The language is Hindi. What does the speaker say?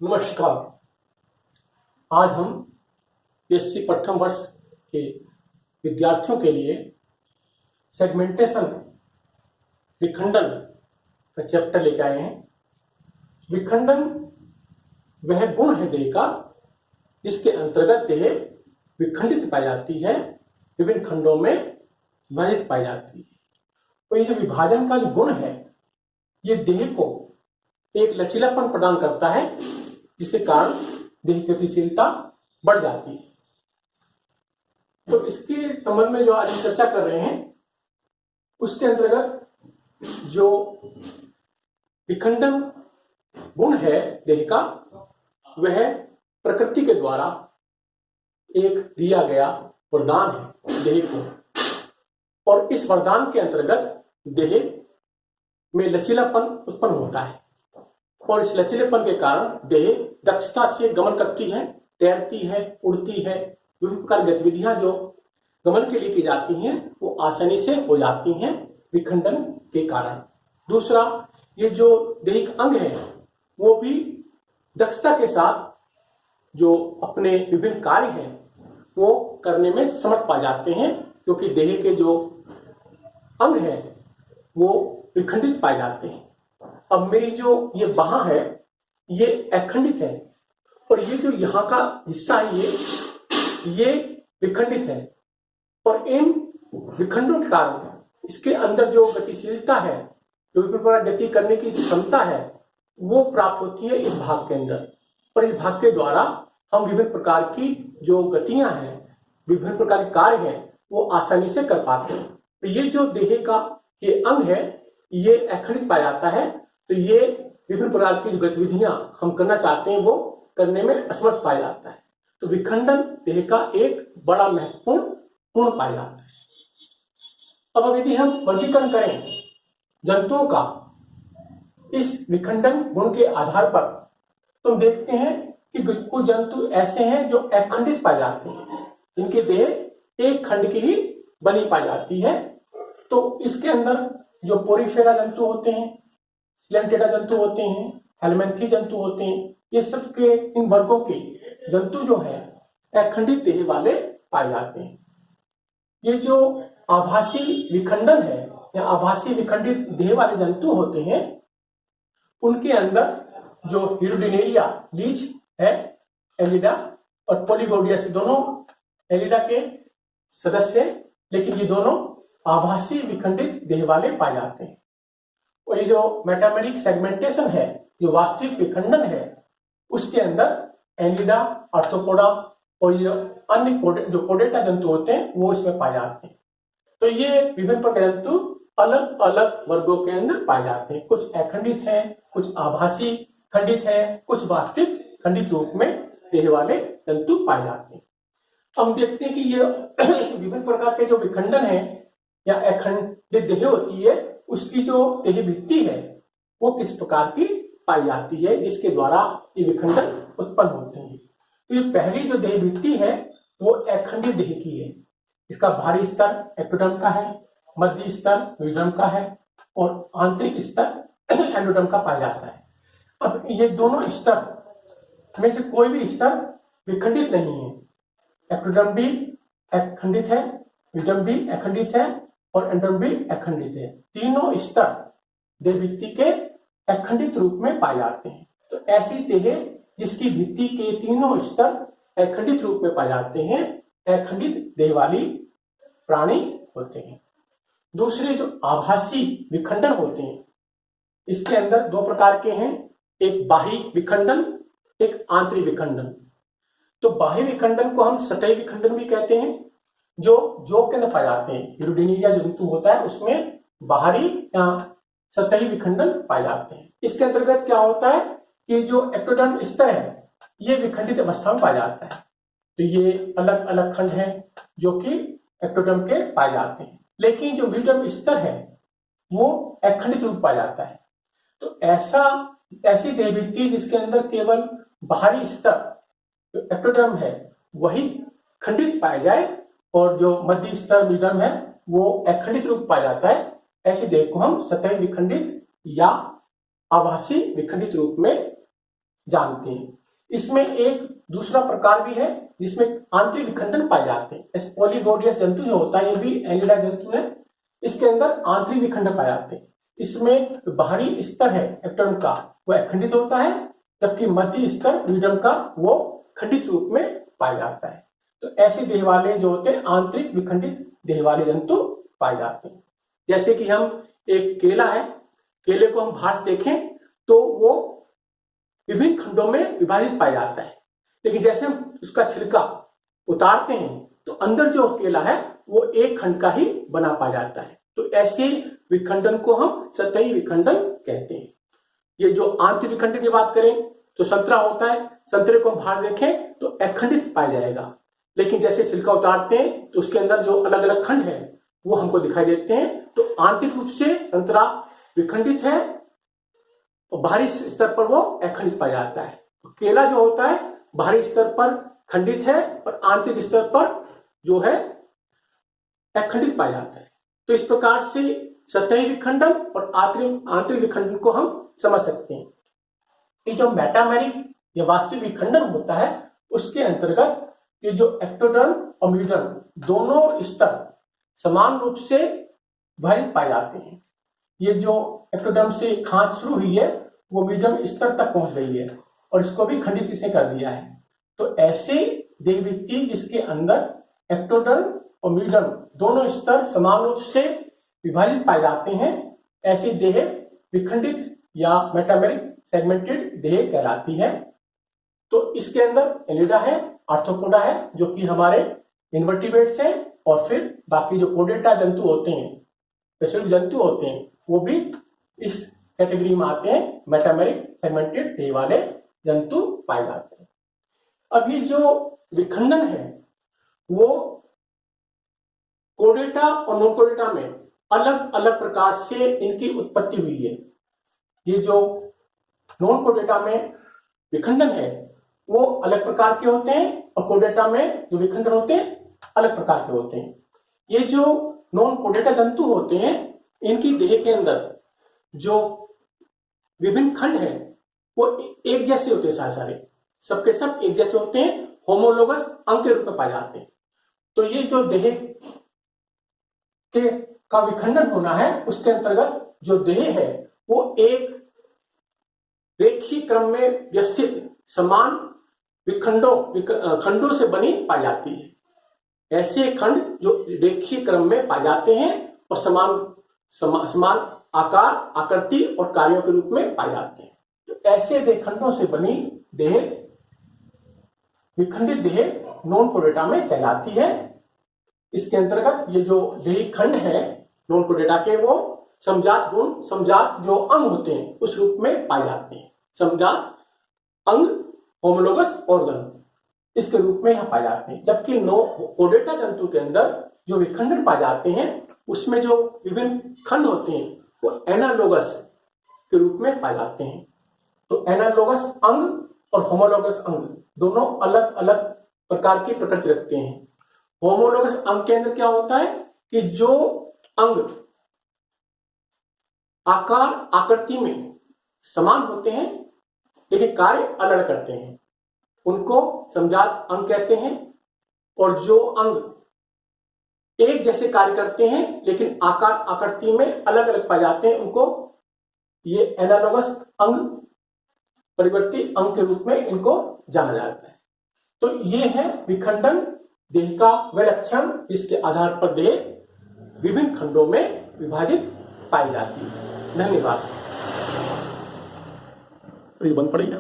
नमस्कार। आज हम पीएससी प्रथम वर्ष के विद्यार्थियों के लिए सेगमेंटेशन विखंडन का चैप्टर लेकर आए हैं। विखंडन वह गुण है देह का जिसके अंतर्गत देह विखंडित पाई जाती है, विभिन्न खंडों में विभाजित पाई जाती है। तो ये जो विभाजन का जो गुण है ये देह को एक लचीलापन प्रदान करता है जिसके कारण देह की गतिशीलता बढ़ जाती है। तो इसके संबंध में जो आज हम चर्चा कर रहे हैं उसके अंतर्गत जो विखंडन गुण है देह का वह प्रकृति के द्वारा एक दिया गया वरदान है देह को, और इस वरदान के अंतर्गत देह में लचीलापन उत्पन्न होता है और इस लचीलेपन के कारण देह दक्षता से गमन करती है, तैरती है, उड़ती है। विभिन्न प्रकार की गतिविधियां जो गमन के लिए की जाती हैं वो आसानी से हो जाती हैं विखंडन के कारण। दूसरा, ये जो दैहिक अंग है वो भी दक्षता के साथ जो अपने विभिन्न कार्य हैं वो करने में समर्थ पा जाते हैं, क्योंकि देह के जो अंग हैं वो विखंडित पाए जाते हैं। अब मेरी जो ये बाह है ये अखंडित है और ये जो यहाँ का हिस्सा है ये विखंडित है, और इन विखंडों के कारण इसके अंदर जो गतिशीलता है, जो विभिन्न प्रकार गति करने की क्षमता है वो प्राप्त होती है इस भाग के अंदर, और इस भाग के द्वारा हम विभिन्न प्रकार की जो गतियां हैं, विभिन्न प्रकार के कार्य हैं वो आसानी से कर पाते हैं। तो ये जो देह का ये अंग है ये अखंडित पाया जाता है, तो ये विभिन्न प्रकार की जो गतिविधियां हम करना चाहते हैं वो करने में असमर्थ पाया जाता है। तो विखंडन देह का एक बड़ा महत्वपूर्ण गुण पाया जाता है। अब यदि हम वर्गीकरण करें जंतुओं का इस विखंडन गुण के आधार पर, तो हम देखते हैं कि कुछ जंतु ऐसे हैं जो अखंडित पाए जाते हैं, जिनकी देह एक खंड की ही बनी पाई जाती है। तो इसके अंदर जो पोरीफेरा जंतु होते हैं, सिलेंटेडा जंतु होते हैं, हेलमेंथी जंतु होते हैं, ये सब के इन वर्गों के जंतु जो है अखंडित देह वाले पाए जाते हैं। ये जो आभासी विखंडन है या आभासी विखंडित देह वाले जंतु होते हैं उनके अंदर जो हिरुडिनेरिया लीच है, एलिडा और पोलिगोडियस, दोनों एलिडा के सदस्य, लेकिन ये दोनों आभासी विखंडित देह वाले पाए जाते हैं। और ये जो मेटामेरिक सेगमेंटेशन है, जो वास्तविक विखंडन है, उसके अंदर एलिडा, आर्थ्रोपोडा और ये अन्य जो कोडेटा जंतु होते हैं वो इसमें पाए जाते हैं। तो ये विभिन्न प्रकार जंतु अलग अलग वर्गों के अंदर पाए जाते हैं। कुछ अखंडित हैं, कुछ आभासी खंडित हैं, कुछ वास्तविक खंडित रूप में देह वाले जंतु पाए जाते हैं। हम देखते हैं कि ये विभिन्न प्रकार के जो विखंडन है या अखंडित देह होती है उसकी जो देह भित्ति है वो किस प्रकार की पाई जाती है जिसके द्वारा ये विखंडन उत्पन्न होते हैं। तो ये पहली जो देह भित्ति है वो अखंडित देह की है। इसका भारी स्तर एक्टोडर्म का है, मध्य स्तर मीडियम का है और आंतरिक स्तर एंडोडर्म का पाया जाता है। अब ये दोनों स्तर में से कोई भी स्तर विखंडित नहीं है। एक्टोडर्म भी अखंडित है, मीडियम भी अखंडित है और एंडोडर्म भी अखंडित है। तीनों स्तर देह भित्ति के अखंडित रूप में पाए जाते हैं। तो ऐसी देह जिसकी भित्ति के तीनों स्तर अखंडित रूप में पाए जाते हैं अखंडित देह वाली प्राणी होते हैं। दूसरे जो आभासी विखंडन होते हैं इसके अंदर दो प्रकार के हैं, एक बाह्य विखंडन, एक आंतरिक विखंडन। तो बाह्य विखंडन को हम सतही विखंडन भी कहते हैं, जो के अंदर पाए जाते हैं। हिरुडिनेरिया जंतु होता है उसमें बाहरी या सतही विखंडन पाए जाते हैं। इसके अंतर्गत क्या होता है कि जो एक्टोडर्म स्तर है ये विखंडित अवस्था में पाया जाता है। तो ये अलग अलग खंड हैं जो कि एक्टोडर्म के पाए जाते हैं, लेकिन जो मीडियम स्तर है वो अखंडित रूप पाया जाता है। तो ऐसी देह भित्ति जिसके अंदर केवल बाहरी स्तर जो एक्टोडर्म है वही खंडित पाया जाए और जो मध्य स्तर मीडियम है वो अखंडित रूप पाया जाता है, ऐसी देह को हम सतही विखंडित या आभासी विखंडित रूप में जानते हैं। इसमें एक दूसरा प्रकार भी है जिसमें आंतरिक विखंडन पाए जाते हैं। पॉलीगोडियस जंतु जो होता है, ये भी एनिलिडा जंतु है, इसके अंदर आंतरिक विखंडन पाए जाते हैं। इसमें बाहरी स्तर है एक्टोडर्म का, वह अखंडित होता है, जबकि मध्य स्तर मीडियम का वो खंडित रूप में पाया जाता है। तो ऐसे देह वाले जो होते हैं आंतरिक विखंडित देह वाले जंतु पाए जाते हैं। जैसे कि हम एक केला है, केले को हम बाहर से देखें तो वो विभिन्न खंडों में विभाजित पाया जाता है, लेकिन जैसे हम उसका छिलका उतारते हैं तो अंदर जो केला है वो एक खंड का ही बना पाया जाता है। तो ऐसे विखंडन को हम सतही विखंडन कहते हैं। ये जो आंतरिक विखंडन की बात करें तो संतरा होता है, संतरे को हम बाहर देखें तो अखंडित पाया जाएगा, लेकिन जैसे छिलका उतारते हैं तो उसके अंदर जो अलग अलग खंड है वो हमको दिखाई देते हैं। तो आंतरिक रूप से संतरा विखंडित है और बाहरी स्तर पर वो अखंडित पाया जाता है। केला जो होता है बाहरी स्तर पर खंडित है और आंतरिक स्तर पर जो है अखंडित पाया जाता है। तो इस प्रकार से सतही विखंडन और आंतरिक विखंडन को हम समझ सकते हैं। ये जो मेटामेरिक या वास्तविक विखंडन होता है उसके अंतर्गत ये जो एक्टोडर्म और मीडियम दोनों स्तर समान रूप से विभाजित पाए जाते हैं। ये जो एक्टोडर्म से खांच शुरू हुई है वो मीडियम स्तर तक पहुंच गई है और इसको भी खंडित इसने कर दिया है। तो ऐसे देहवृत्ति जिसके अंदर एक्टोडर्म और मीडियम दोनों स्तर समान रूप से विभाजित पाए जाते हैं, ऐसी देह विखंडित या मेटामेरिक सेगमेंटेड देह कहलाती है। तो इसके अंदर एनिलिडा है, आर्थ्रोपोडा है जो कि हमारे इन्वर्टिब्रेट्स हैं, और फिर बाकी जो कोडेटा जंतु होते हैं, पेशेंट जंतु होते हैं, वो भी इस कैटेगरी में आते हैं, मेटामेरिक सेगमेंटेड देह वाले जंतु पाए जाते हैं। अब ये जो विखंडन है वो कोडेटा और नॉन कोडेटा में अलग अलग प्रकार से इनकी उत्पत्ति हुई है। ये जो नॉन कोडेटा में विखंडन है वो अलग प्रकार के होते हैं और कोडेटा में जो विखंडन होते हैं अलग प्रकार के होते हैं। ये जो नॉन कोडेटा जंतु होते हैं इनकी देह के अंदर जो विभिन्न खंड है वो एक जैसे होते हैं, सारे सबके सब एक जैसे होते हैं, होमोलोगस अंग के रूप में पाए जाते हैं। तो ये जो देह के का विखंडन होना है उसके अंतर्गत जो देह है वो एक रेखीय क्रम में व्यवस्थित समान खंडों से बनी पाई जाती है। ऐसे खंड जो रेखीय क्रम में पाए जाते हैं और समान आकार, आकृति और कार्यों के रूप में पाए जाते हैं। तो ऐसे देह खंडों से बनी देह विखंडित देह नॉन कोडेटा में कहलाती है। इसके अंतर्गत ये जो देह खंड है नॉन कोडेटा के वो समजात गुण, समजात जो अंग होते हैं उस रूप में पाए जाते हैं। समजात अंग, होमोलोगस ऑर्गन, इसके रूप में यहाँ पाए जाते हैं। जबकि कोडेटा जंतु के अंदर जो विखंडन पाए जाते हैं उसमें जो विभिन्न खंड होते हैं वो एनालोगस के रूप में पाए जाते हैं। तो एनालोगस अंग और होमोलोगस अंग दोनों अलग अलग प्रकार की प्रकृति रखते हैं। होमोलोगस अंग के अंदर क्या होता है कि जो अंग आकार, आकृति में समान होते हैं लेकिन कार्य अलग अलग करते हैं उनको समजात अंग कहते हैं, और जो अंग एक जैसे कार्य करते हैं लेकिन आकार, आकृति में अलग अलग पाए जाते हैं उनको ये एनालोगस अंग, परिवर्ती अंग के रूप में इनको जाना जाता है। तो ये है विखंडन, देह का वह लक्षण जिसके आधार पर देह विभिन्न खंडों में विभाजित पाई जाती है। धन्यवाद। बंद पड़ेगा।